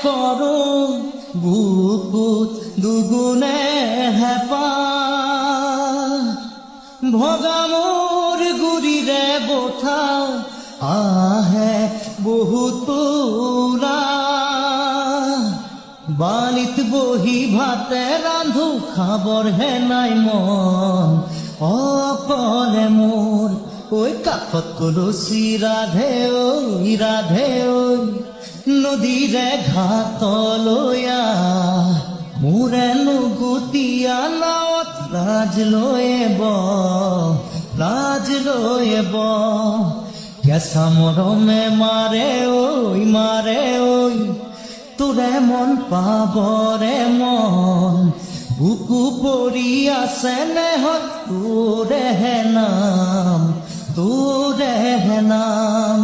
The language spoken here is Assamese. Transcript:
কৰো বুকুত দুগুণে হেঁপাহ ভগা মোৰ গুৰিৰে বঠা আহে বহুত বালিত বহি ভাতে ৰান্ধো খাবৰহে নাই মন অকলে মোৰ ঐ কাষত কলচী ৰাধে ঐ নদীৰে ঘাটলৈ মোৰে নুগুতীয়া নাৱত লাজ লৈয়ে কেঁচা মৰমে মাৰে ঐ তোৰে মন পাবৰে মন বুকু পৰি আছে নেহত তোৰেহে নাম